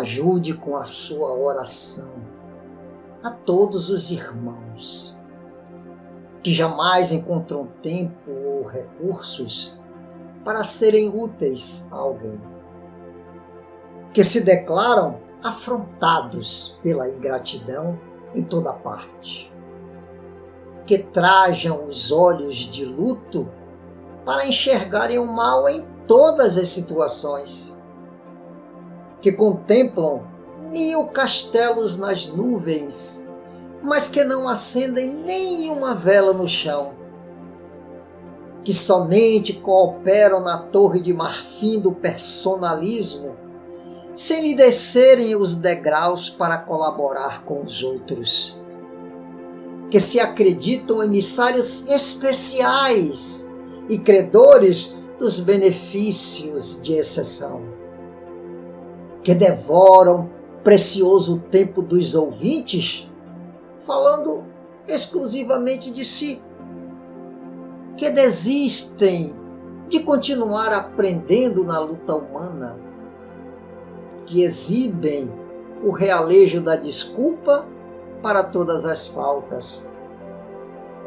ajude com a sua oração a todos os irmãos que jamais encontram tempo ou recursos para serem úteis a alguém, que se declaram afrontados pela ingratidão em toda parte, que trajam os olhos de luto para enxergarem o mal em todas as situações, que contemplam 1000 castelos nas nuvens, mas que não acendem nenhuma vela no chão, que somente cooperam na torre de marfim do personalismo, sem lhe descerem os degraus para colaborar com os outros, que se acreditam emissários especiais e credores dos benefícios de exceção, que devoram precioso tempo dos ouvintes falando exclusivamente de si, que desistem de continuar aprendendo na luta humana, que exibem o realejo da desculpa para todas as faltas,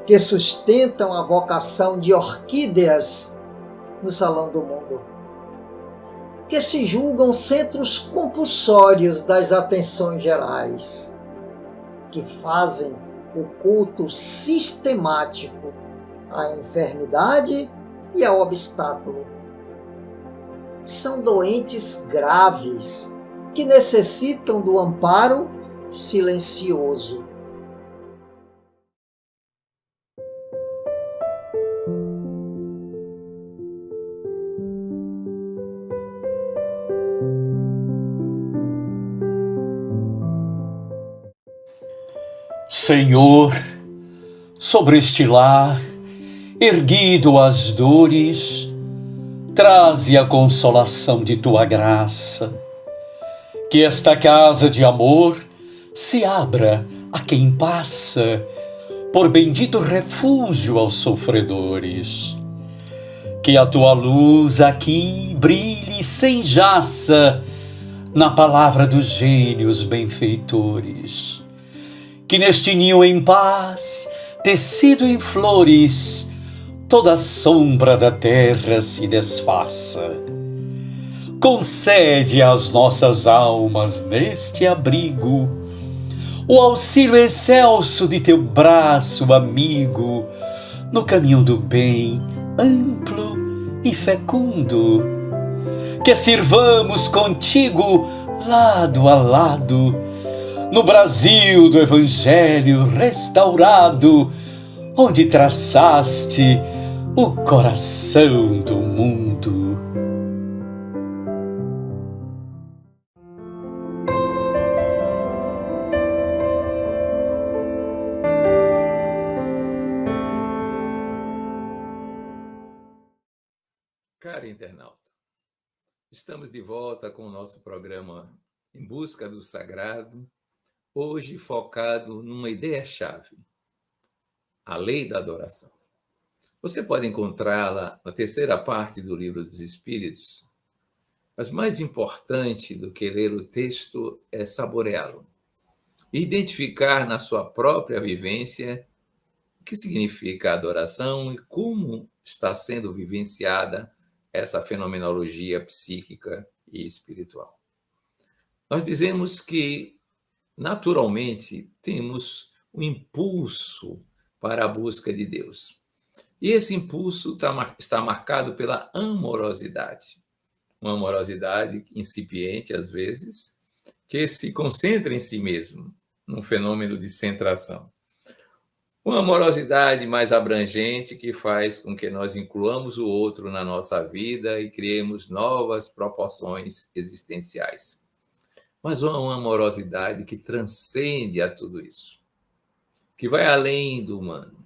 que sustentam a vocação de orquídeas no Salão do Mundo, que se julgam centros compulsórios das atenções gerais, que fazem o culto sistemático à enfermidade e ao obstáculo. São doentes graves que necessitam do amparo silencioso. Senhor, sobre este lar, erguido às dores, traze a consolação de tua graça. Que esta casa de amor se abra a quem passa, por bendito refúgio aos sofredores. Que a tua luz aqui brilhe sem jaça na palavra dos gênios benfeitores. Que neste ninho em paz, tecido em flores, toda a sombra da terra se desfaça. Concede às nossas almas neste abrigo o auxílio excelso de teu braço amigo no caminho do bem amplo e fecundo. Que sirvamos contigo lado a lado no Brasil do Evangelho restaurado, onde traçaste o coração do mundo. Caro internauta, estamos de volta com o nosso programa Em Busca do Sagrado, hoje focado numa ideia-chave, a lei da adoração. Você pode encontrá-la na terceira parte do Livro dos Espíritos, mas mais importante do que ler o texto é saboreá-lo e identificar na sua própria vivência o que significa a adoração e como está sendo vivenciada essa fenomenologia psíquica e espiritual. Nós dizemos que naturalmente, temos um impulso para a busca de Deus. E esse impulso está marcado pela amorosidade. Uma amorosidade incipiente, às vezes, que se concentra em si mesmo, num fenômeno de centração. Uma amorosidade mais abrangente que faz com que nós incluamos o outro na nossa vida e criemos novas proporções existenciais. Mas uma amorosidade que transcende a tudo isso, que vai além do humano,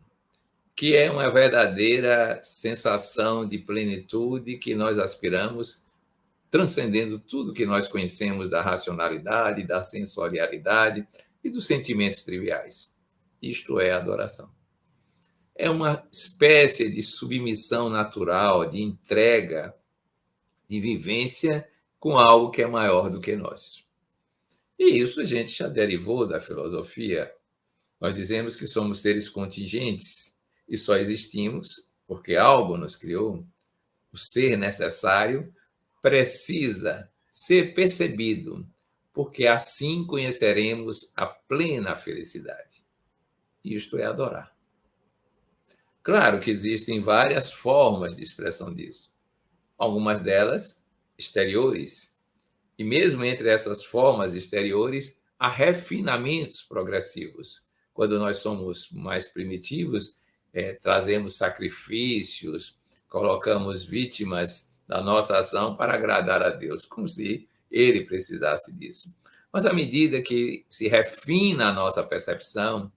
que é uma verdadeira sensação de plenitude que nós aspiramos, transcendendo tudo que nós conhecemos da racionalidade, da sensorialidade e dos sentimentos triviais. Isto é adoração. É uma espécie de submissão natural, de entrega, de vivência com algo que é maior do que nós. E isso a gente já derivou da filosofia. Nós dizemos que somos seres contingentes e só existimos porque algo nos criou. O ser necessário precisa ser percebido, porque assim conheceremos a plena felicidade. Isto é adorar. Claro que existem várias formas de expressão disso. Algumas delas exteriores. E mesmo entre essas formas exteriores, há refinamentos progressivos. Quando nós somos mais primitivos, trazemos sacrifícios, colocamos vítimas da nossa ação para agradar a Deus, como se ele precisasse disso. Mas à medida que se refina a nossa percepção,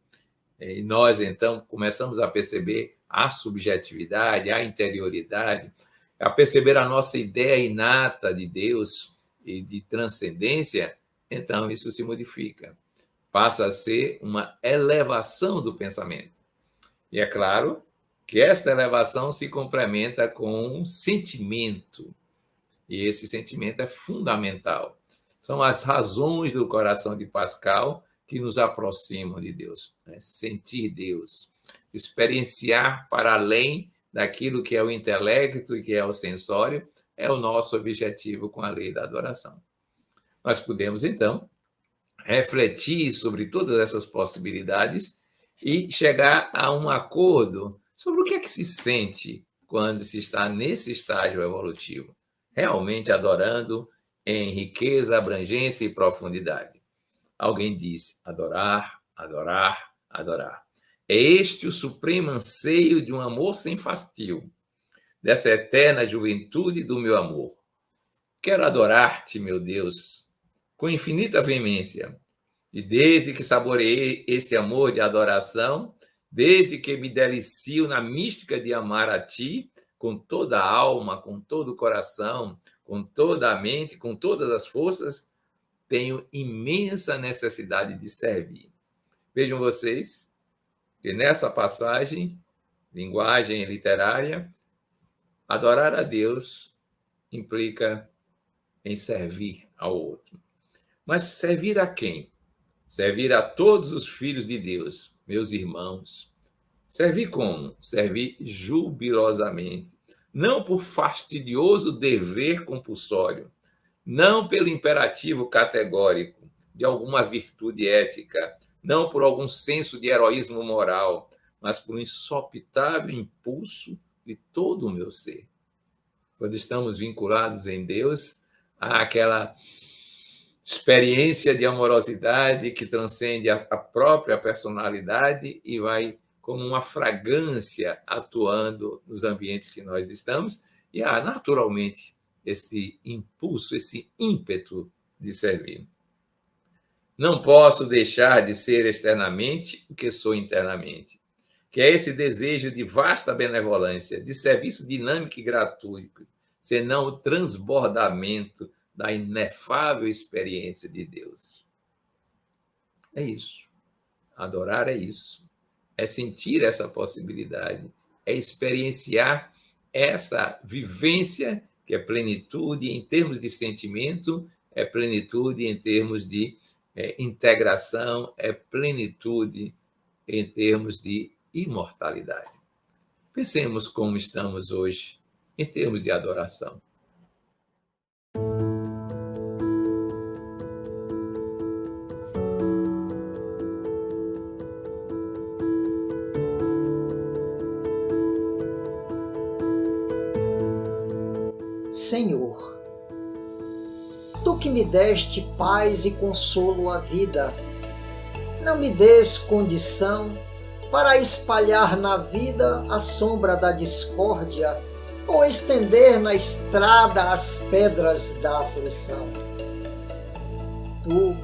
e nós então começamos a perceber a subjetividade, a interioridade, a perceber a nossa ideia inata de Deus e de transcendência, então isso se modifica. Passa a ser uma elevação do pensamento. E é claro que esta elevação se complementa com um sentimento. E esse sentimento é fundamental. São as razões do coração de Pascal que nos aproximam de Deus. Sentir Deus, experienciar para além daquilo que é o intelecto e que é o sensório, é o nosso objetivo com a lei da adoração. Nós podemos, então, refletir sobre todas essas possibilidades e chegar a um acordo sobre o que é que se sente quando se está nesse estágio evolutivo, realmente adorando em riqueza, abrangência e profundidade. Alguém disse: adorar, adorar, adorar. É este o supremo anseio de um amor sem fastio, dessa eterna juventude do meu amor. Quero adorar-te, meu Deus, com infinita veemência. E desde que saboreei este amor de adoração, desde que me delicio na mística de amar a ti, com toda a alma, com todo o coração, com toda a mente, com todas as forças, tenho imensa necessidade de servir. Vejam vocês que nessa passagem, linguagem literária, adorar a Deus implica em servir ao outro. Mas servir a quem? Servir a todos os filhos de Deus, meus irmãos. Servir como? Servir jubilosamente. Não por fastidioso dever compulsório, não pelo imperativo categórico de alguma virtude ética, não por algum senso de heroísmo moral, mas por um insopitável impulso de todo o meu ser. Quando estamos vinculados em Deus, há aquela experiência de amorosidade que transcende a própria personalidade e vai como uma fragrância atuando nos ambientes que nós estamos, e há naturalmente esse impulso, esse ímpeto de servir. Não posso deixar de ser externamente o que sou internamente, que é esse desejo de vasta benevolência, de serviço dinâmico e gratuito, senão o transbordamento da inefável experiência de Deus. É isso. Adorar é isso. É sentir essa possibilidade, é experienciar essa vivência que é plenitude em termos de sentimento, é plenitude em termos de integração, é plenitude em termos de imortalidade. Pensemos como estamos hoje em termos de adoração. Senhor, Tu que me deste paz e consolo à vida, não me des condição para espalhar na vida a sombra da discórdia ou estender na estrada as pedras da aflição. Tu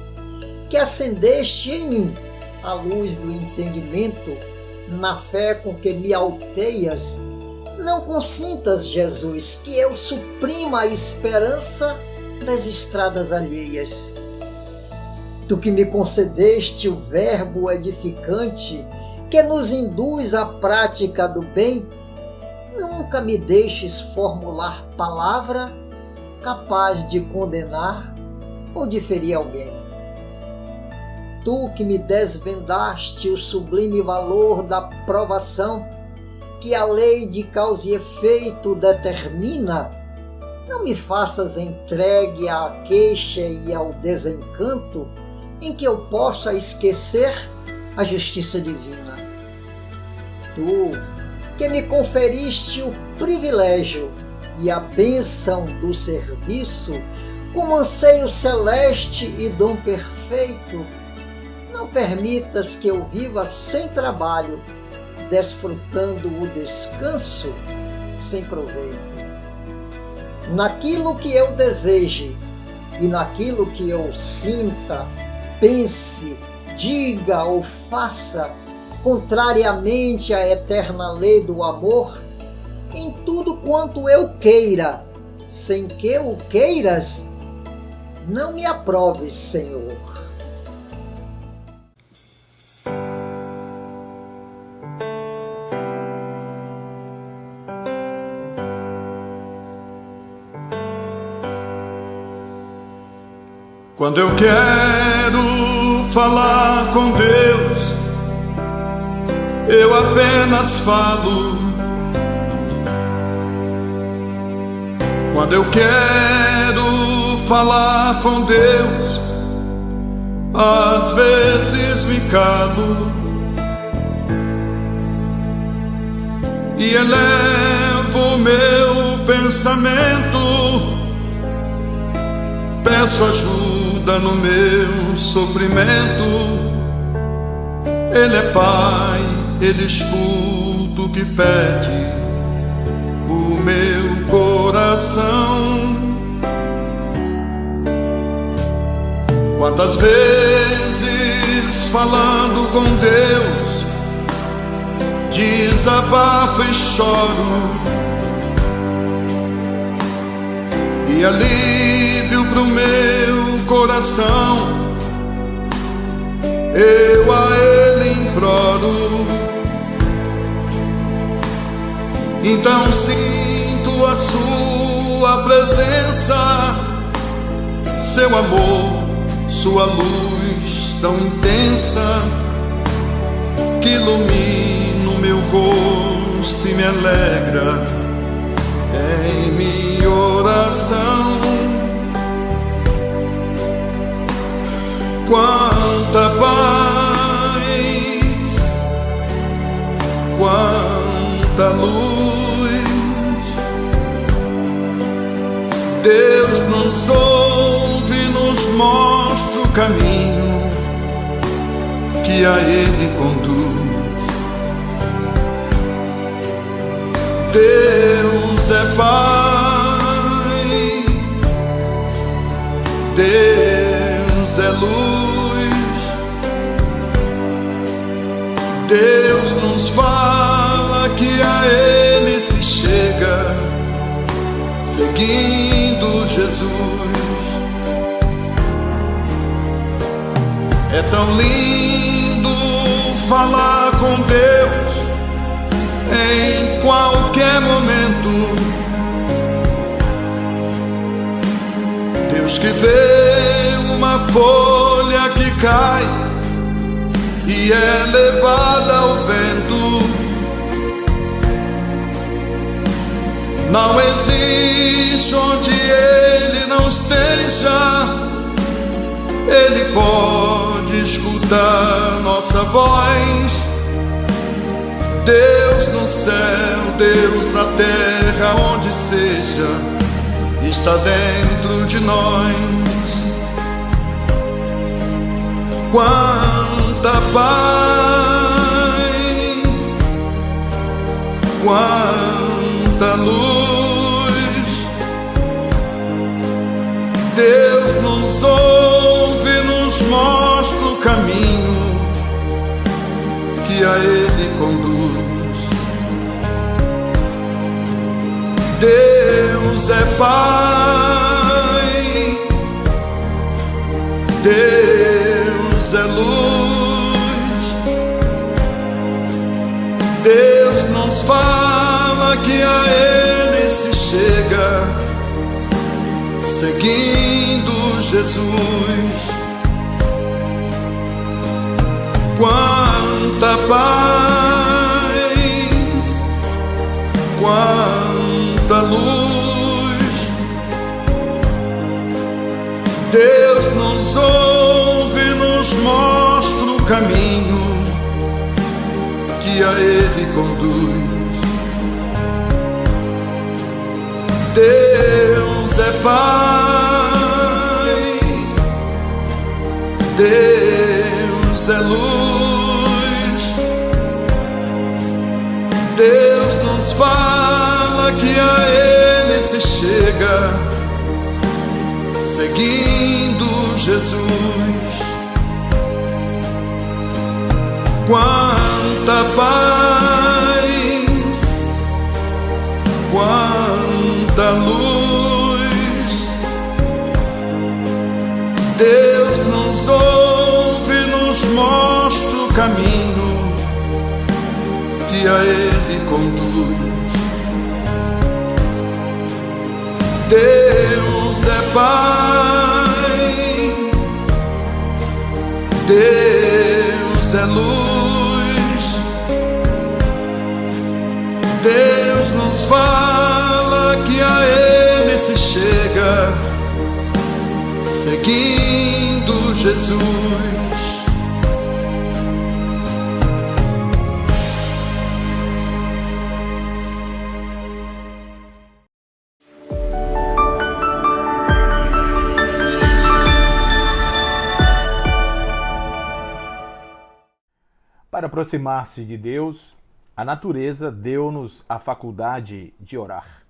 que acendeste em mim a luz do entendimento, na fé com que me alteias, não consintas, Jesus, que eu suprima a esperança das estradas alheias. Tu que me concedeste o verbo edificante que nos induz à prática do bem, nunca me deixes formular palavra capaz de condenar ou de ferir alguém. tu que me desvendaste o sublime valor da provação, que a lei de causa e efeito determina, não me faças entregue à queixa e ao desencanto, em que eu possa esquecer a justiça divina. Tu, que me conferiste o privilégio e a bênção do serviço, como anseio celeste e dom perfeito, não permitas que eu viva sem trabalho, desfrutando o descanso sem proveito. Naquilo que eu deseje e naquilo que eu sinta, pense, diga ou faça, contrariamente à eterna lei do amor, em tudo quanto eu queira, sem que o queiras, não me aproves, Senhor. Quando eu quero falar com Deus, eu apenas falo. Quando eu quero falar com Deus, às vezes me calo e elevo meu pensamento, peço ajuda no meu sofrimento. Ele é Pai, Ele escuta o que pede o meu coração. Quantas vezes falando com Deus, desabafo e choro, e alívio pro meu coração eu a Ele imploro. Então sinto a sua presença, seu amor, sua luz tão intensa, que ilumina o meu rosto e me alegra em minha oração. Quanta paz, quanta luz, Deus nos ouve, nos mostra o caminho que a Ele conduz. Deus é Pai, Deus é luz, Deus nos fala que a Ele se chega, seguindo Jesus. É tão lindo falar com Deus em qualquer momento. Deus que vê uma folha que cai e é levada ao vento. Não existe onde Ele não esteja, Ele pode escutar nossa voz. Deus no céu, Deus na terra, onde seja, está dentro de nós. Quanta paz, quanta luz, Deus nos ouve, nos mostra o caminho que a Ele conduz. Deus é Pai, Deus é luz, Deus nos fala que a Ele se chega, seguindo Jesus. Quanta paz, quanta luz. Deus nos ouve e nos mostra o caminho que a Ele conduz. Deus é Pai, Deus é luz. Deus nos fala que a Ele se chega seguindo Jesus. Quanta paz, quanta luz. Deus nos ouve e nos mostra o caminho que a Ele conduz. Deus é Pai, Deus é luz. Deus nos fala que a Ele se chega seguindo Jesus. Para aproximar-se de Deus, a natureza deu-nos a faculdade de orar.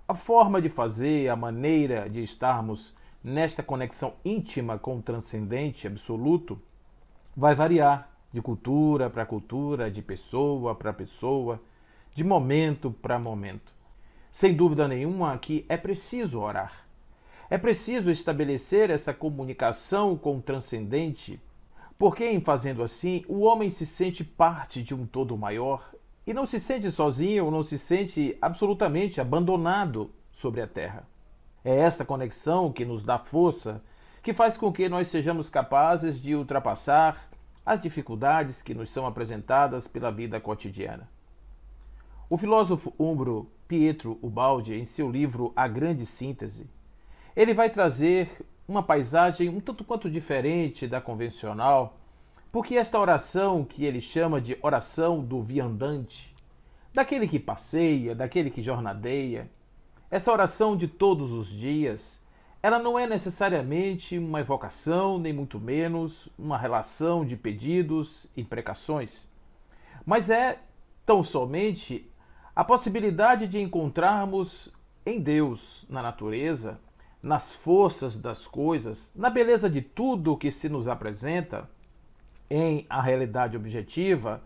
A forma de fazer, a maneira de estarmos nesta conexão íntima com o transcendente absoluto vai variar de cultura para cultura, de pessoa para pessoa, de momento para momento. Sem dúvida nenhuma que é preciso orar. É preciso estabelecer essa comunicação com o transcendente, porque em fazendo assim, o homem se sente parte de um todo maior e não se sente sozinho, não se sente absolutamente abandonado sobre a terra. É essa conexão que nos dá força, que faz com que nós sejamos capazes de ultrapassar as dificuldades que nos são apresentadas pela vida cotidiana. O filósofo húngaro Pietro Ubaldi, em seu livro A Grande Síntese, ele vai trazer uma paisagem um tanto quanto diferente da convencional, porque esta oração que ele chama de oração do viandante, daquele que passeia, daquele que jornadeia, essa oração de todos os dias, ela não é necessariamente uma evocação, nem muito menos uma relação de pedidos e imprecações, mas é tão somente a possibilidade de encontrarmos em Deus, na natureza, nas forças das coisas, na beleza de tudo que se nos apresenta, em a realidade objetiva,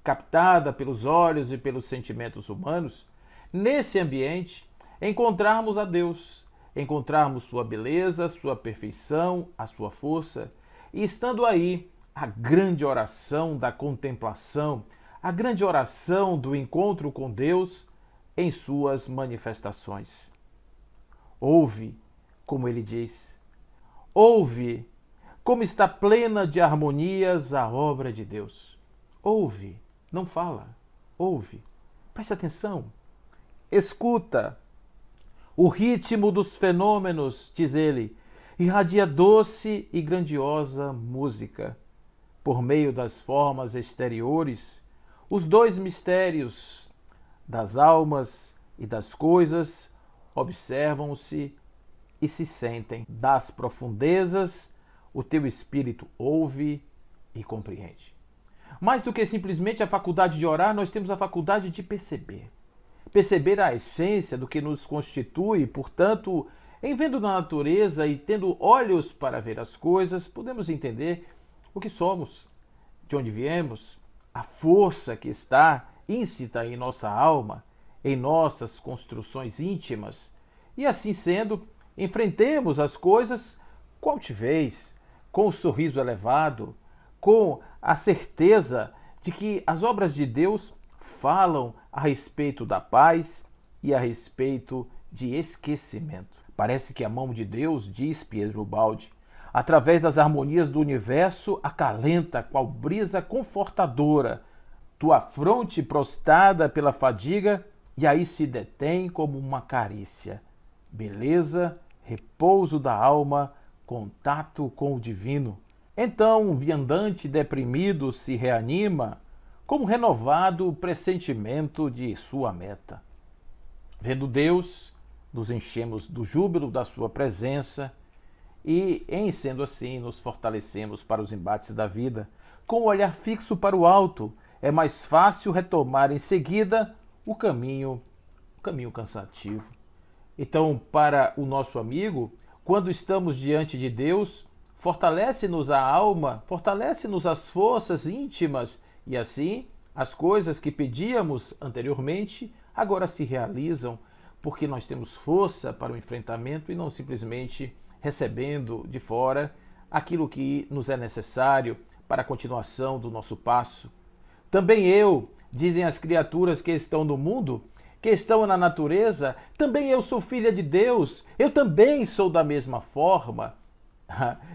captada pelos olhos e pelos sentimentos humanos, nesse ambiente, encontrarmos a Deus, encontrarmos sua beleza, sua perfeição, a sua força, e estando aí, a grande oração da contemplação, a grande oração do encontro com Deus em suas manifestações. Ouve, como ele diz, ouve como está plena de harmonias a obra de Deus. Ouve, não fala, ouve, preste atenção, escuta. O ritmo dos fenômenos, diz ele, irradia doce e grandiosa música. Por meio das formas exteriores, os dois mistérios das almas e das coisas observam-se e se sentem. Das profundezas, o teu espírito ouve e compreende. Mais do que simplesmente a faculdade de orar, nós temos a faculdade de perceber. Perceber a essência do que nos constitui, portanto, em vendo na natureza e tendo olhos para ver as coisas, podemos entender o que somos, de onde viemos, a força que está íncita em nossa alma, em nossas construções íntimas, e assim sendo, enfrentemos as coisas com altivez, com o sorriso elevado, com a certeza de que as obras de Deus falam a respeito da paz e a respeito de esquecimento. Parece que a mão de Deus, diz Pietro Ubaldi, através das harmonias do universo, acalenta qual brisa confortadora tua fronte prostrada pela fadiga, e aí se detém como uma carícia. Beleza, repouso da alma, contato com o divino. Então, o viandante deprimido se reanima como renovado pressentimento de sua meta. Vendo Deus, nos enchemos do júbilo da sua presença e, em sendo assim, nos fortalecemos para os embates da vida. Com o olhar fixo para o alto, é mais fácil retomar em seguida o caminho cansativo. Então, para o nosso amigo, quando estamos diante de Deus, fortalece-nos a alma, fortalece-nos as forças íntimas, e assim as coisas que pedíamos anteriormente agora se realizam, porque nós temos força para o enfrentamento e não simplesmente recebendo de fora aquilo que nos é necessário para a continuação do nosso passo. Também eu, dizem as criaturas que estão no mundo, que estão na natureza, também eu sou filha de Deus, eu também sou da mesma forma.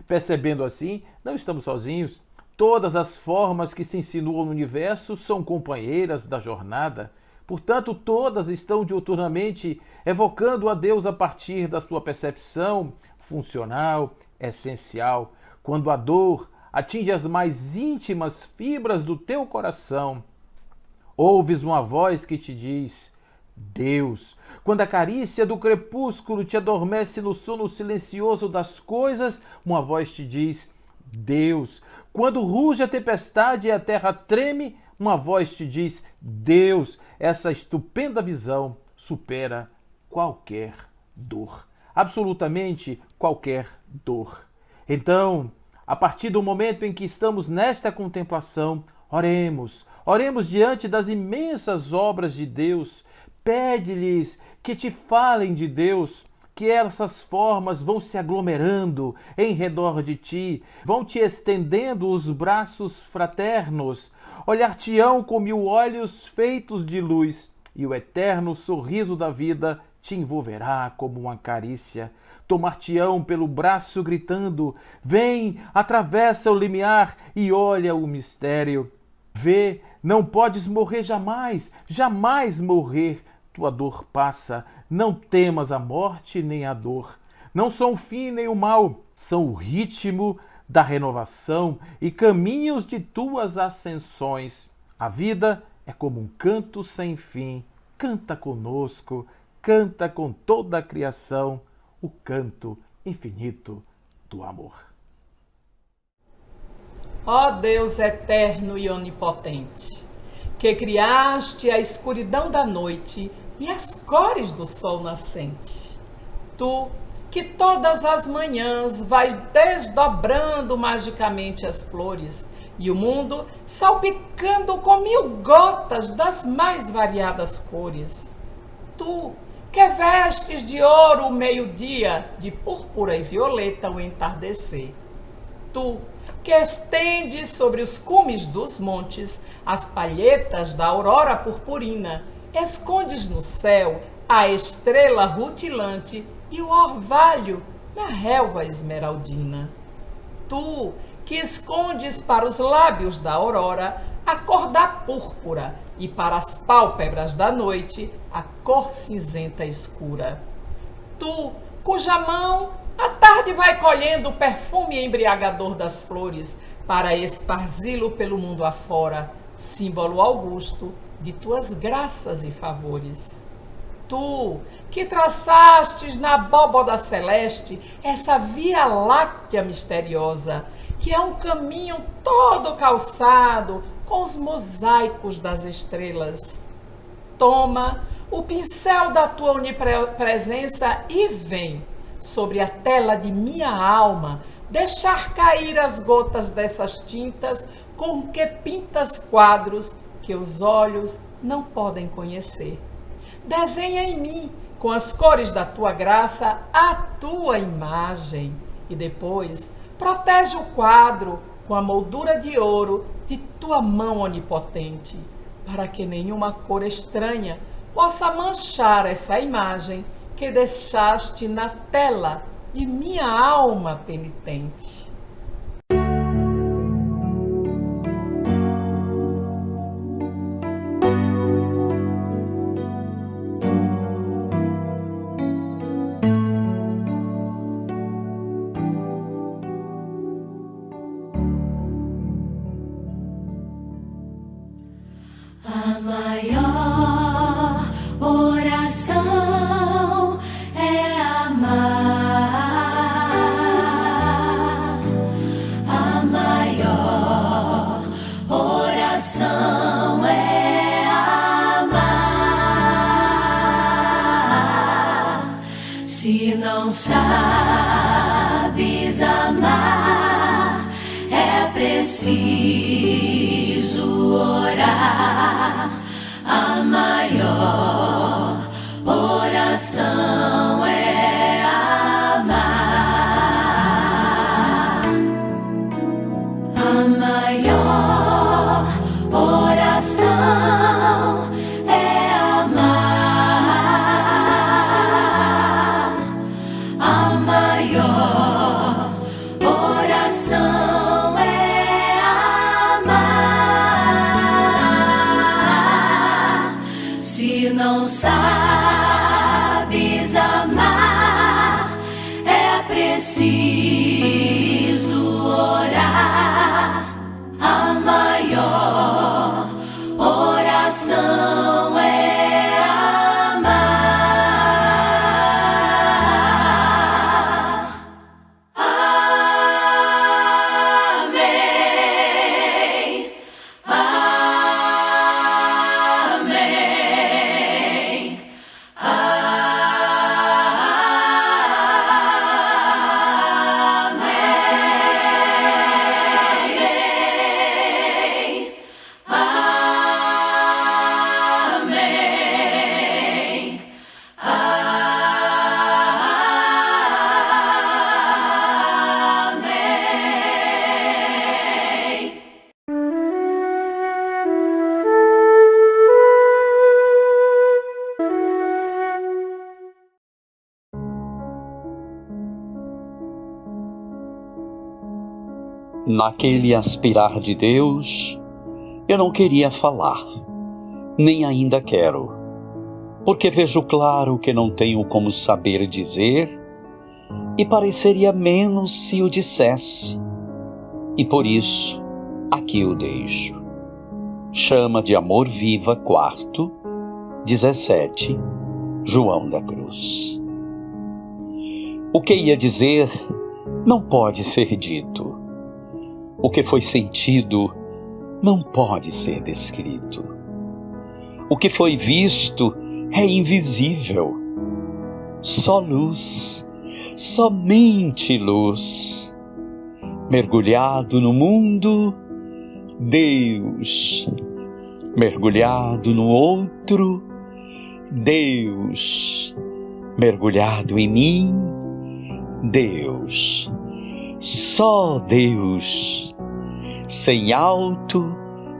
Percebendo assim, não estamos sozinhos. Todas as formas que se insinuam no universo são companheiras da jornada. Portanto, todas estão diuturnamente evocando a Deus a partir da sua percepção funcional, essencial. Quando a dor atinge as mais íntimas fibras do teu coração, ouves uma voz que te diz: Deus. Quando a carícia do crepúsculo te adormece no sono silencioso das coisas, uma voz te diz: Deus. Quando ruge a tempestade e a terra treme, uma voz te diz: Deus. Essa estupenda visão supera qualquer dor, absolutamente qualquer dor. Então, a partir do momento em que estamos nesta contemplação, oremos diante das imensas obras de Deus, pede-lhes que te falem de Deus, que essas formas vão se aglomerando em redor de ti, vão te estendendo os braços fraternos, olhar-te-ão com 1000 olhos feitos de luz, e o eterno sorriso da vida te envolverá como uma carícia. Tomar-te-ão pelo braço gritando: vem, atravessa o limiar e olha o mistério. Vê, não podes morrer jamais, jamais morrer. Tua dor passa, não temas a morte nem a dor. Não são o fim nem o mal, são o ritmo da renovação e caminhos de tuas ascensões. A vida é como um canto sem fim. Canta conosco, canta com toda a criação, o canto infinito do amor. Ó Deus eterno e onipotente, que criaste a escuridão da noite e as cores do sol nascente. Tu, que todas as manhãs vais desdobrando magicamente as flores e o mundo salpicando com 1000 gotas das mais variadas cores. Tu, que vestes de ouro o meio-dia, de púrpura e violeta o entardecer. Tu, que estendes sobre os cumes dos montes as palhetas da aurora purpurina, escondes no céu a estrela rutilante e o orvalho na relva esmeraldina. Tu, que escondes para os lábios da aurora a cor da púrpura e para as pálpebras da noite a cor cinzenta escura. Tu, cuja mão a tarde vai colhendo o perfume embriagador das flores para esparzi-lo pelo mundo afora, símbolo augusto de tuas graças e favores. Tu, que traçastes na abóboda celeste essa via láctea misteriosa, que é um caminho todo calçado com os mosaicos das estrelas. Toma o pincel da tua onipresença e vem, sobre a tela de minha alma, deixar cair as gotas dessas tintas com que pintas quadros que os olhos não podem conhecer. Desenha em mim, com as cores da tua graça, a tua imagem e depois protege o quadro com a moldura de ouro de tua mão onipotente, para que nenhuma cor estranha possa manchar essa imagem que deixaste na tela de minha alma penitente. A maior oração é amar. A maior oração é amar. Se não sabes amar, é preciso orar. A maior oração é amar. A maior oração é amar. A maior oração é amar. Se não sabes amar, é preciso orar. A maior oração é amar. Amém. Amém. Amém. Amém. Amém. Naquele aspirar de Deus, eu não queria falar, nem ainda quero, porque vejo claro que não tenho como saber dizer, e pareceria menos se o dissesse, e por isso aqui o deixo. Chama de Amor Viva, 4, 17, João da Cruz. O que ia dizer não pode ser dito. O que foi sentido não pode ser descrito. O que foi visto é invisível. Só luz, somente luz. Mergulhado no mundo, Deus. Mergulhado no outro, Deus. Mergulhado em mim, Deus. Só Deus. Sem alto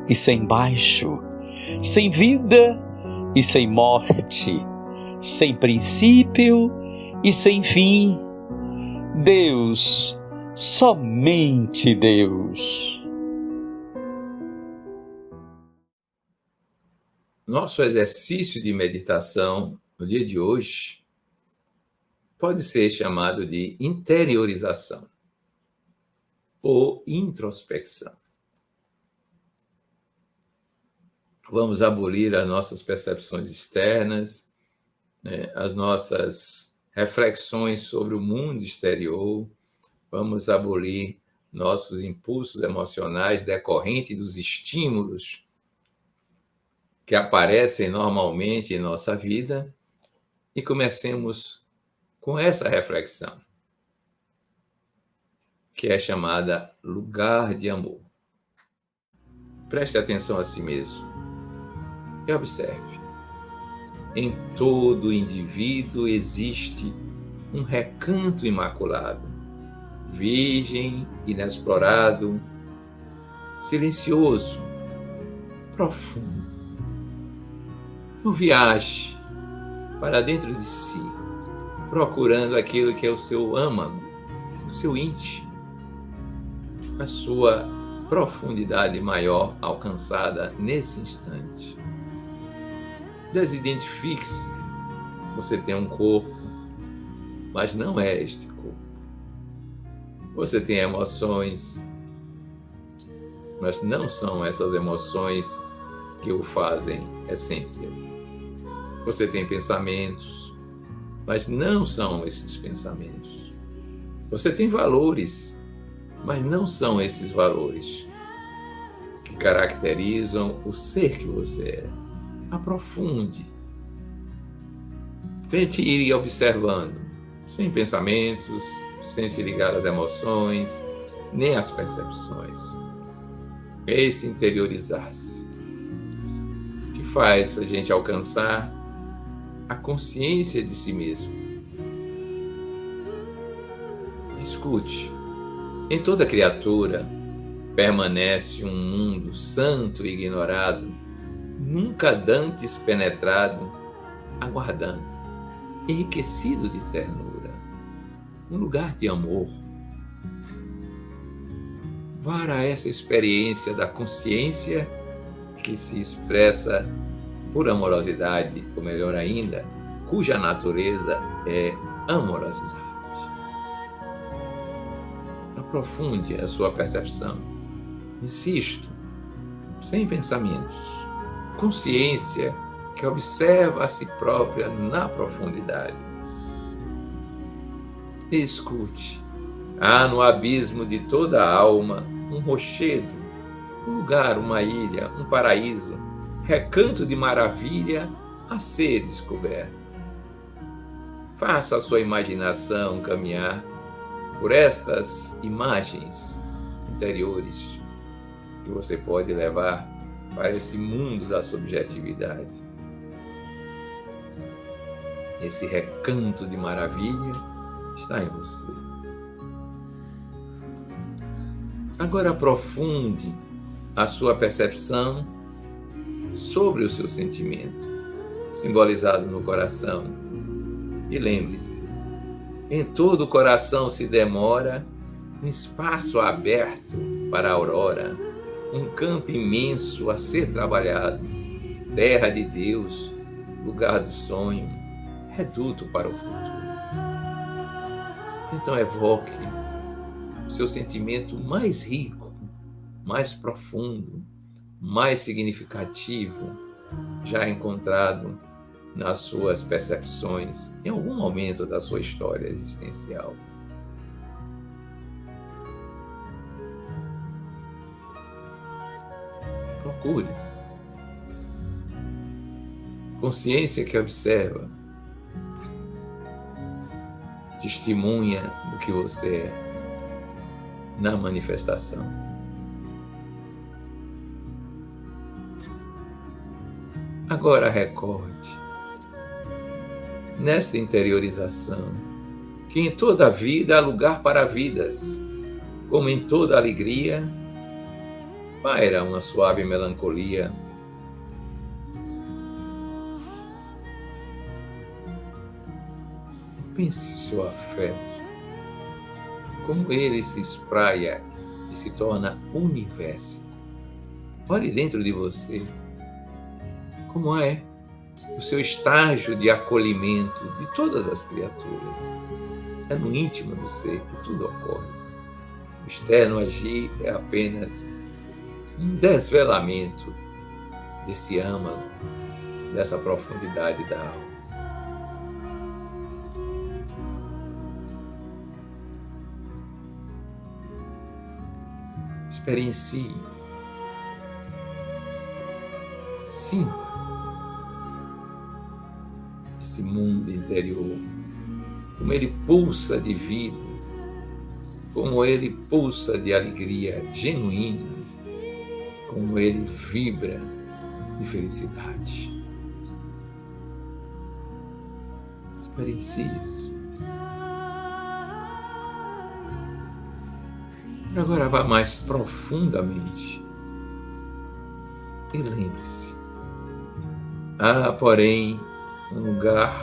e sem baixo, sem vida e sem morte, sem princípio e sem fim. Deus, somente Deus. Nosso exercício de meditação no dia de hoje pode ser chamado de interiorização ou introspecção. Vamos abolir as nossas percepções externas, as nossas reflexões sobre o mundo exterior, vamos abolir nossos impulsos emocionais decorrentes dos estímulos que aparecem normalmente em nossa vida e comecemos com essa reflexão, que é chamada lugar de amor. Preste atenção a si mesmo e observe. Em todo indivíduo existe um recanto imaculado, virgem, inexplorado, silencioso, profundo. Então viaje para dentro de si, procurando aquilo que é o seu âmago, o seu íntimo, a sua profundidade maior alcançada nesse instante. Desidentifique-se. Você tem um corpo, mas não é este corpo. Você tem emoções, mas não são essas emoções que o fazem essência. Você tem pensamentos, mas não são esses pensamentos. Você tem valores, mas não são esses valores que caracterizam o ser que você é. Aprofunde. Tente ir observando, sem pensamentos, sem se ligar às emoções, nem às percepções. Esse interiorizar-se, que faz a gente alcançar a consciência de si mesmo. Escute, em toda criatura permanece um mundo santo e ignorado, nunca dantes penetrado, aguardando, enriquecido de ternura, um lugar de amor. Vara essa experiência da consciência que se expressa por amorosidade, ou melhor ainda, cuja natureza é amorosidade. Aprofunde a sua percepção. Insisto, sem pensamentos. Consciência que observa a si própria na profundidade. Escute. Há no abismo de toda a alma um rochedo, um lugar, uma ilha, um paraíso, recanto de maravilha a ser descoberto. Faça a sua imaginação caminhar por estas imagens interiores que você pode levar para esse mundo da subjetividade. Esse recanto de maravilha está em você. Agora aprofunde a sua percepção sobre o seu sentimento, simbolizado no coração. E lembre-se, em todo o coração se demora um espaço aberto para a aurora, um campo imenso a ser trabalhado, terra de Deus, lugar do sonho, reduto para o futuro. Então evoque o seu sentimento mais rico, mais profundo, mais significativo, já encontrado nas suas percepções em algum momento da sua história existencial. Procure. Consciência que observa, testemunha do que você é na manifestação. Agora recorde, nesta interiorização, que em toda a vida há lugar para vidas, como em toda alegria, paira uma suave melancolia. Pense seu afeto, como ele se espraia e se torna universo. Olhe dentro de você, como é o seu estágio de acolhimento de todas as criaturas. É no íntimo do ser que tudo ocorre. O externo agir é apenas um desvelamento desse âmago, dessa profundidade da alma. Experiencie, sinta esse mundo interior, como ele pulsa de vida, como ele pulsa de alegria genuína, como ele vibra de felicidade. Experiencie isso. Agora vá mais profundamente e lembre-se, há, porém, um lugar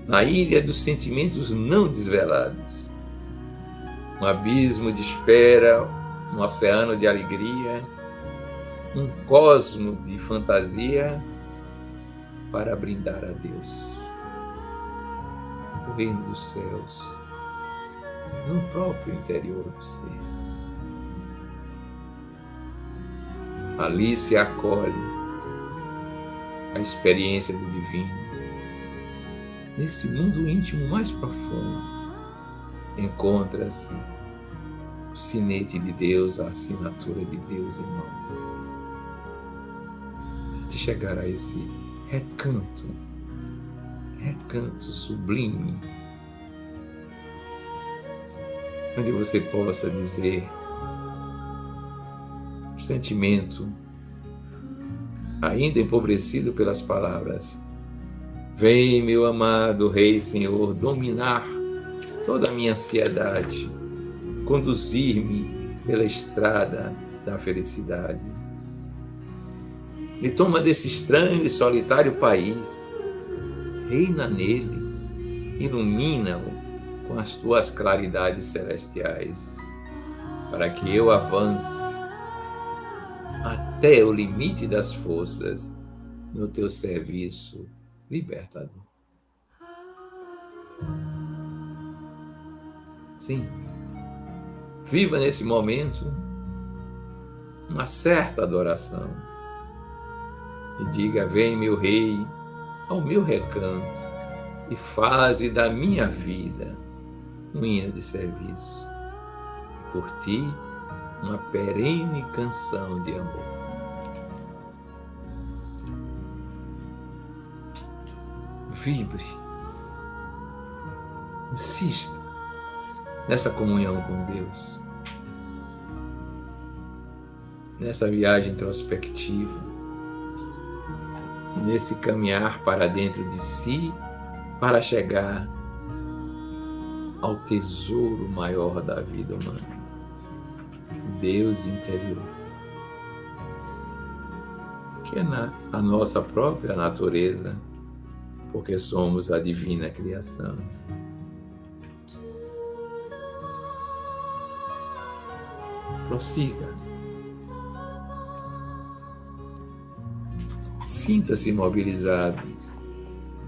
na ilha dos sentimentos não desvelados. Um abismo de espera, um oceano de alegria, um cosmo de fantasia para brindar a Deus. O reino dos céus, no próprio interior do ser. Ali se acolhe a experiência do divino. Nesse mundo íntimo mais profundo, encontra-se o sinete de Deus, a assinatura de Deus em nós. Tente chegar a esse recanto sublime, onde você possa dizer o sentimento, ainda empobrecido pelas palavras: vem, meu amado Rei Senhor, dominar toda a minha ansiedade, conduzir-me pela estrada da felicidade. Me toma desse estranho e solitário país, reina nele, ilumina-o com as tuas claridades celestiais, para que eu avance até o limite das forças no teu serviço libertador. Sim, viva nesse momento uma certa adoração e diga: vem, meu Rei, ao meu recanto e faze da minha vida um hino de serviço, e por ti uma perene canção de amor. Vibre, insista nessa comunhão com Deus, nessa viagem introspectiva, nesse caminhar para dentro de si, para chegar ao tesouro maior da vida humana, Deus interior, que é a nossa própria natureza, porque somos a divina criação. Prossiga. Sinta-se mobilizado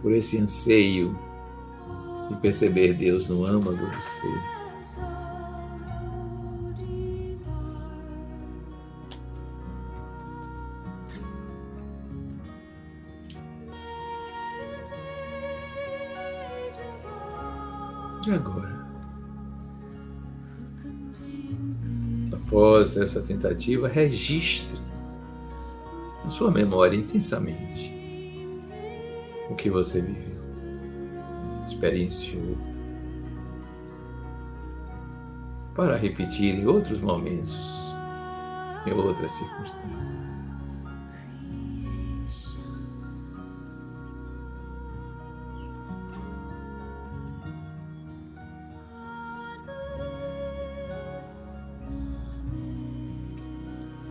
por esse anseio de perceber Deus no âmago do ser. E agora, após essa tentativa, registre na sua memória intensamente o que você viveu, experienciou, para repetir em outros momentos, em outras circunstâncias.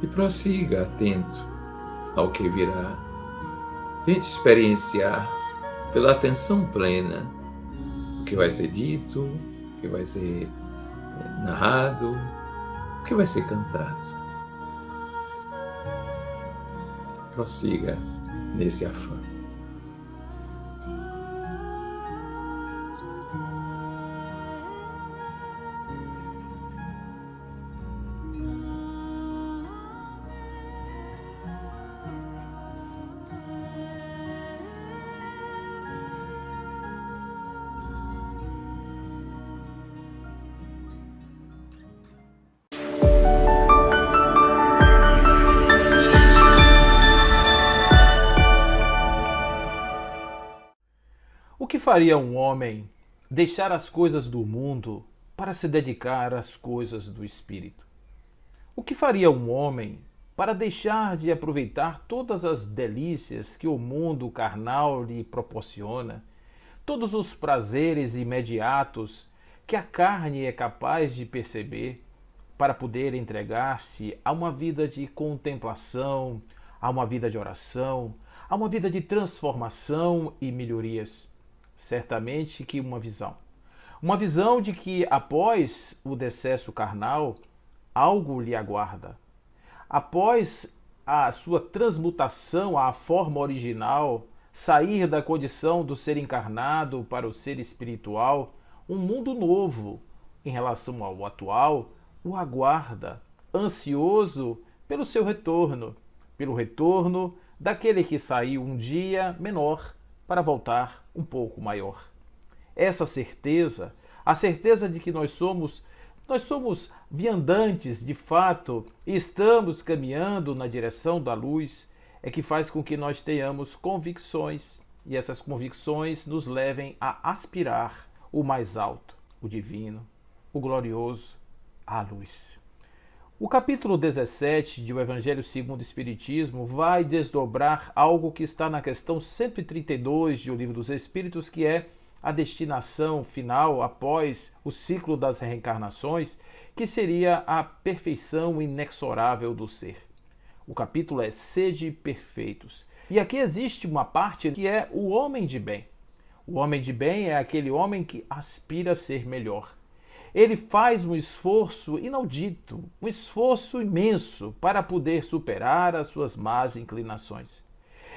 E prossiga atento ao que virá. Tente experienciar pela atenção plena o que vai ser dito, o que vai ser narrado, o que vai ser cantado. Prossiga nesse afã. O que faria um homem deixar as coisas do mundo para se dedicar às coisas do espírito? O que faria um homem para deixar de aproveitar todas as delícias que o mundo carnal lhe proporciona, todos os prazeres imediatos que a carne é capaz de perceber, para poder entregar-se a uma vida de contemplação, a uma vida de oração, a uma vida de transformação e melhorias? certamente que uma visão. Uma visão de que após o decesso carnal, algo lhe aguarda. Após a sua transmutação à forma original, sair da condição do ser encarnado para o ser espiritual, um mundo novo em relação ao atual o aguarda, ansioso pelo seu retorno, pelo retorno daquele que saiu um dia menor para voltar um pouco maior. Essa certeza, a certeza de que nós somos viandantes de fato e estamos caminhando na direção da luz, é que faz com que nós tenhamos convicções e essas convicções nos levem a aspirar o mais alto, o divino, o glorioso, a luz. O capítulo 17 de O Evangelho segundo o Espiritismo vai desdobrar algo que está na questão 132 de O Livro dos Espíritos, que é a destinação final após o ciclo das reencarnações, que seria a perfeição inexorável do ser. O capítulo é Sede Perfeitos. E aqui existe uma parte que é o homem de bem. O homem de bem é aquele homem que aspira a ser melhor. Ele faz um esforço inaudito, um esforço imenso para poder superar as suas más inclinações.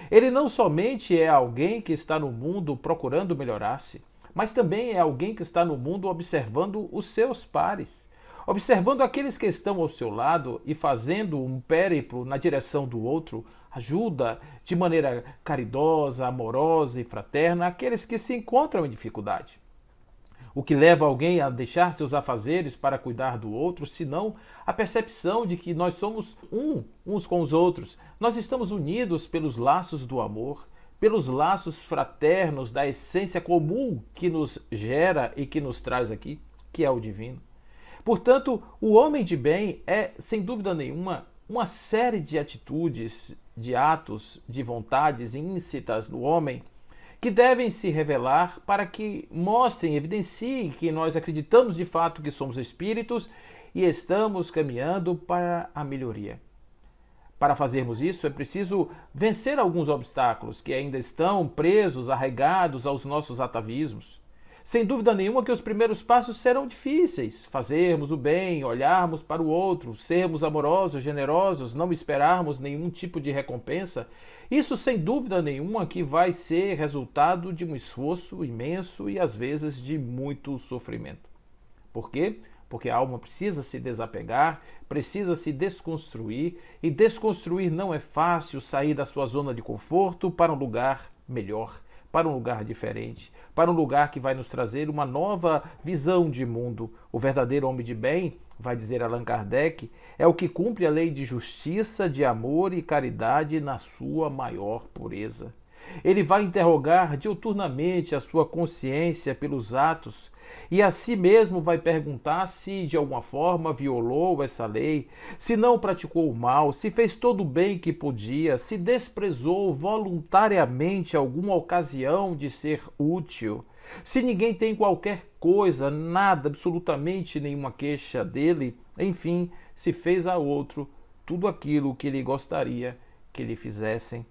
Ele não somente é alguém que está no mundo procurando melhorar-se, mas também é alguém que está no mundo observando os seus pares, observando aqueles que estão ao seu lado e fazendo um périplo na direção do outro, ajuda de maneira caridosa, amorosa e fraterna aqueles que se encontram em dificuldade. O que leva alguém a deixar seus afazeres para cuidar do outro, senão a percepção de que nós somos uns com os outros. Nós estamos unidos pelos laços do amor, pelos laços fraternos da essência comum que nos gera e que nos traz aqui, que é o divino. Portanto, o homem de bem é, sem dúvida nenhuma, uma série de atitudes, de atos, de vontades íncitas no homem que devem se revelar para que mostrem, evidenciem que nós acreditamos de fato que somos espíritos e estamos caminhando para a melhoria. Para fazermos isso, é preciso vencer alguns obstáculos que ainda estão presos, arraigados aos nossos atavismos. Sem dúvida nenhuma que os primeiros passos serão difíceis. Fazermos o bem, olharmos para o outro, sermos amorosos, generosos, não esperarmos nenhum tipo de recompensa. Isso, sem dúvida nenhuma, que vai ser resultado de um esforço imenso e, às vezes, de muito sofrimento. Por quê? Porque a alma precisa se desapegar, precisa se desconstruir, e desconstruir não é fácil, sair da sua zona de conforto para um lugar melhor, para um lugar diferente, para um lugar que vai nos trazer uma nova visão de mundo. O verdadeiro homem de bem, vai dizer Allan Kardec, é o que cumpre a lei de justiça, de amor e caridade na sua maior pureza. Ele vai interrogar diuturnamente a sua consciência pelos atos e a si mesmo vai perguntar se de alguma forma violou essa lei, se não praticou o mal, se fez todo o bem que podia, se desprezou voluntariamente alguma ocasião de ser útil, se ninguém tem qualquer coisa, nada, absolutamente nenhuma queixa dele, enfim, se fez a outro tudo aquilo que ele gostaria que lhe fizessem.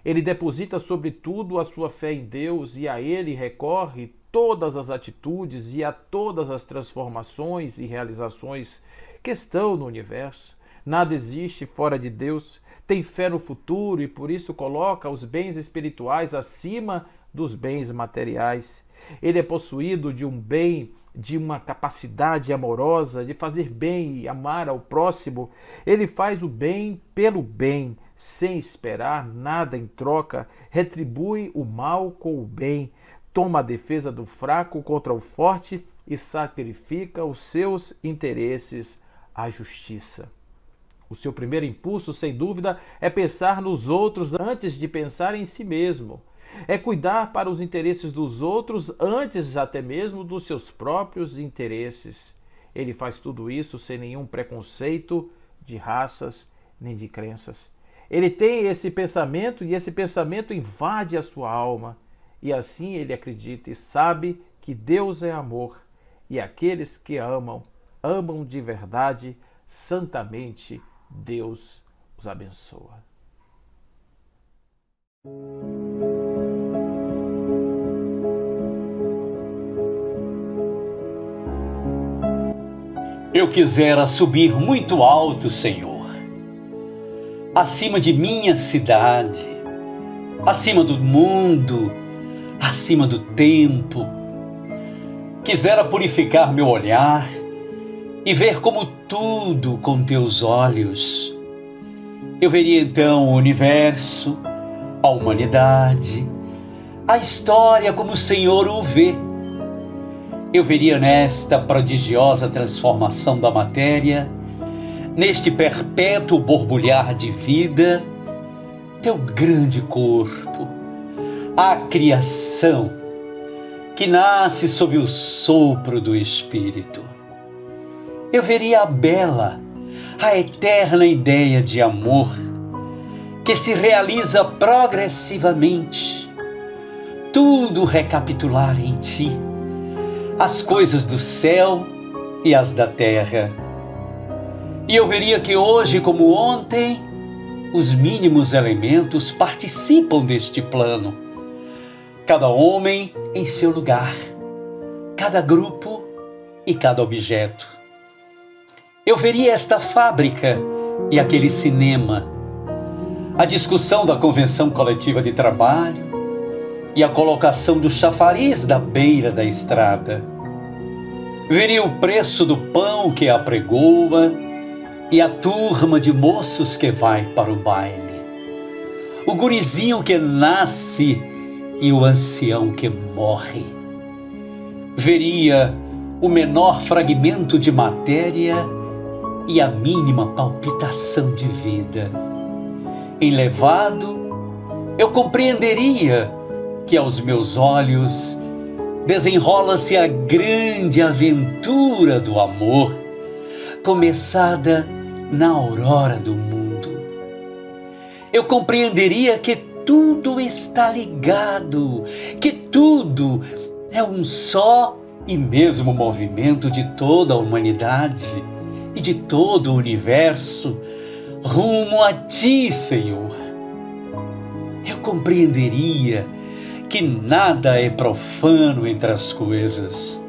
Ele deposita sobretudo a sua fé em Deus e a ele recorre todas as atitudes e a todas as transformações e realizações que estão no universo. Nada existe fora de Deus, tem fé no futuro e por isso coloca os bens espirituais acima dos bens materiais. Ele é possuído de um bem, de uma capacidade amorosa de fazer bem e amar ao próximo. Ele faz o bem pelo bem, sem esperar nada em troca, retribui o mal com o bem, toma a defesa do fraco contra o forte e sacrifica os seus interesses à justiça. O seu primeiro impulso, sem dúvida, é pensar nos outros antes de pensar em si mesmo. É cuidar para os interesses dos outros antes até mesmo dos seus próprios interesses. Ele faz tudo isso sem nenhum preconceito de raças nem de crenças. Ele tem esse pensamento e esse pensamento invade a sua alma. E assim ele acredita e sabe que Deus é amor. E aqueles que amam, amam de verdade, santamente. Deus os abençoa. . Eu quisera subir muito alto, Senhor, acima de minha cidade, acima do mundo, acima do tempo. Quisera purificar meu olhar e ver como tudo com teus olhos. Eu veria então o universo, a humanidade, a história como o Senhor o vê. Eu veria nesta prodigiosa transformação da matéria, neste perpétuo borbulhar de vida, teu grande corpo, a criação que nasce sob o sopro do Espírito. Eu veria a bela, a eterna ideia de amor que se realiza progressivamente, tudo recapitular em ti, as coisas do céu e as da terra. E eu veria que hoje, como ontem, os mínimos elementos participam deste plano, cada homem em seu lugar, cada grupo e cada objeto. Eu veria esta fábrica e aquele cinema, a discussão da convenção coletiva de trabalho e a colocação do chafariz da beira da estrada. Veria o preço do pão que apregoa e a turma de moços que vai para o baile, o gurizinho que nasce e o ancião que morre. Veria o menor fragmento de matéria e a mínima palpitação de vida. Enlevado, eu compreenderia que aos meus olhos desenrola-se a grande aventura do amor, começada na aurora do mundo. Eu compreenderia que tudo está ligado, que tudo é um só e mesmo movimento de toda a humanidade e de todo o universo rumo a ti, Senhor. Eu compreenderia que nada é profano entre as coisas,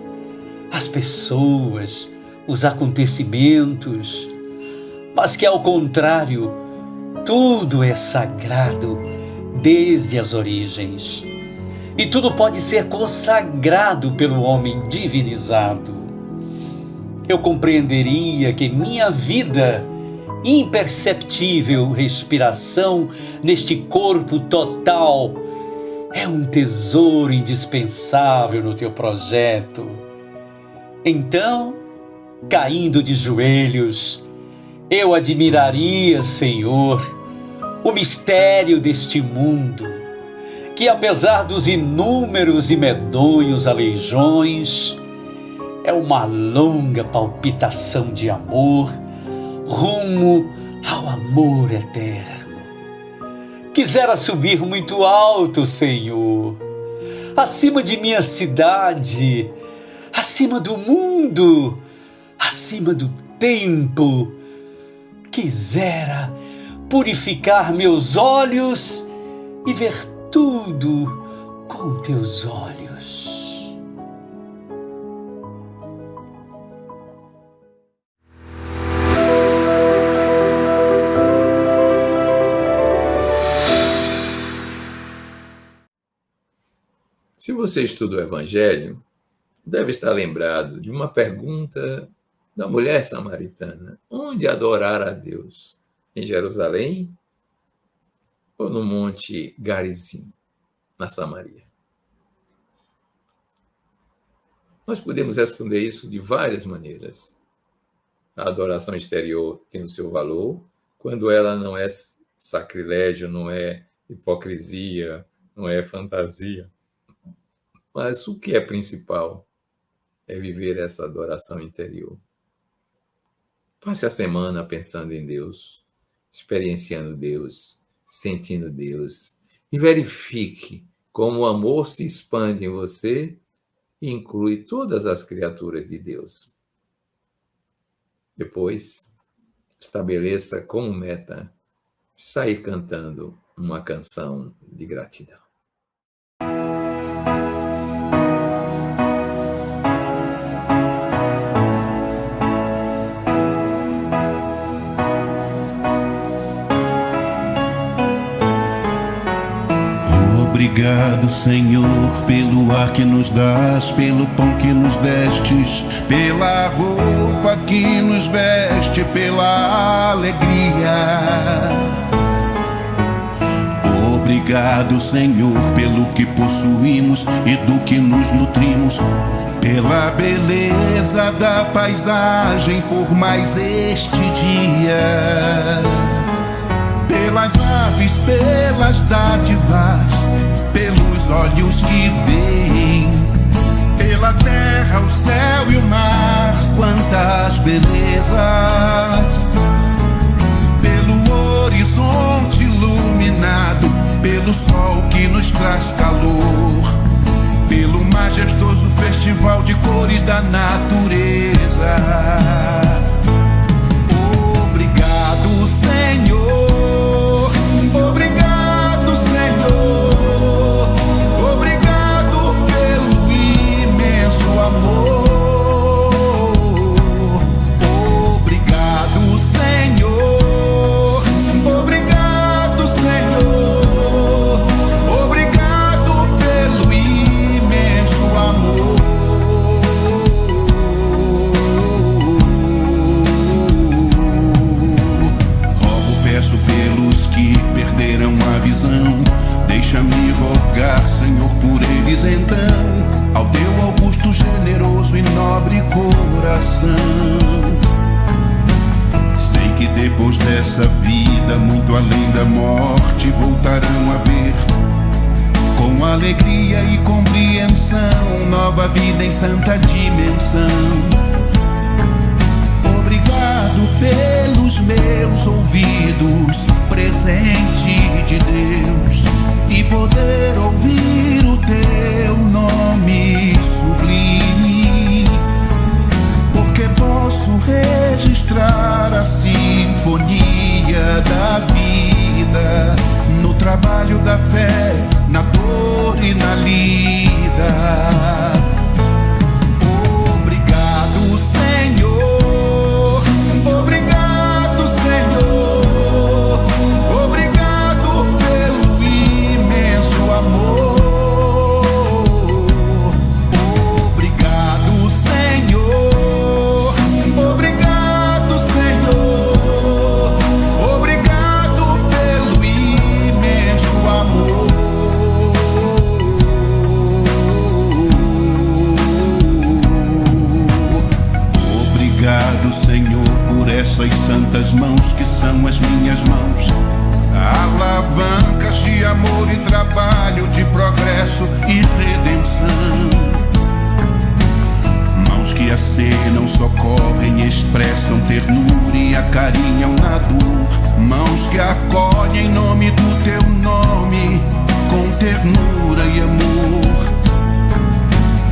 as pessoas, os acontecimentos, mas que, ao contrário, tudo é sagrado desde as origens, e tudo pode ser consagrado pelo homem divinizado. Eu compreenderia que minha vida, imperceptível respiração neste corpo total, é um tesouro indispensável no teu projeto. Então, caindo de joelhos, eu admiraria, Senhor, o mistério deste mundo, que apesar dos inúmeros e medonhos aleijões, é uma longa palpitação de amor rumo ao amor eterno. Quisera subir muito alto, Senhor, acima de minha cidade, acima do mundo, acima do tempo. Quisera purificar meus olhos e ver tudo com teus olhos. Se você estuda o Evangelho, deve estar lembrado de uma pergunta da mulher samaritana: onde adorar a Deus? Em Jerusalém ou no Monte Garizim, na Samaria? Nós podemos responder isso de várias maneiras. A adoração exterior tem o seu valor, quando ela não é sacrilégio, não é hipocrisia, não é fantasia. Mas o que é principal é viver essa adoração interior. Passe a semana pensando em Deus, experienciando Deus, sentindo Deus, e verifique como o amor se expande em você e inclui todas as criaturas de Deus. Depois, estabeleça como meta sair cantando uma canção de gratidão. Obrigado, Senhor, pelo ar que nos dás, pelo pão que nos destes, pela roupa que nos veste, pela alegria. Obrigado, Senhor, pelo que possuímos e do que nos nutrimos, pela beleza da paisagem, por mais este dia. Pelas aves, pelas dádivas, pelos olhos que veem, pela terra, o céu e o mar, quantas belezas. Pelo horizonte iluminado, pelo sol que nos traz calor, pelo majestoso festival de cores da natureza. Obrigado, Senhor. Obrigado, Senhor. Obrigado pelo imenso amor. Obrigado, Senhor. Obrigado, Senhor. Obrigado pelo imenso amor. Peço pelos que perderam a visão, deixa-me rogar, Senhor, por eles então, ao teu augusto, generoso e nobre coração. Sei que depois dessa vida, muito além da morte, voltarão a ver, com alegria e compreensão, nova vida em santa dimensão. Obrigado pelos meus ouvidos, presente de Deus, e poder ouvir o teu nome sublime, porque posso registrar a sinfonia da vida, no trabalho da fé, na dor e na lida. Obrigado, Senhor. Obrigado, Senhor. Obrigado pelo imenso amor. Obrigado, Senhor. Obrigado, Senhor. Obrigado pelo imenso amor. Obrigado, Senhor, por essas santas mãos que são as minhas mãos, alavancas de amor e trabalho, de progresso e redenção. Mãos que acenam, socorrem, expressam ternura e acarinham na dor. Mãos que acolhem em nome do teu nome, com ternura e amor.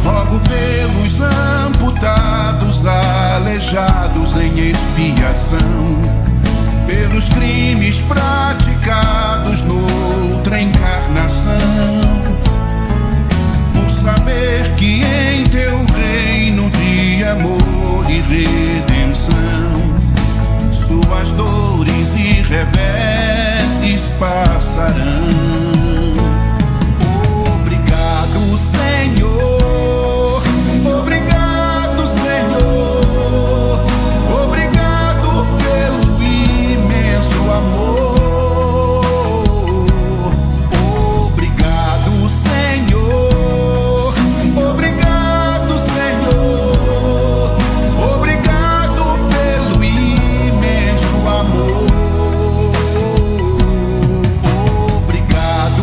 Rogo pelos amputados, aleijados em expiação, pelos crimes praticados noutra encarnação, por saber que em teu reino de amor e redenção, suas dores e reveses passarão. Obrigado, Senhor. Obrigado, Senhor. Obrigado pelo imenso amor. Obrigado, Senhor. Obrigado, Senhor. Obrigado pelo imenso amor. Obrigado,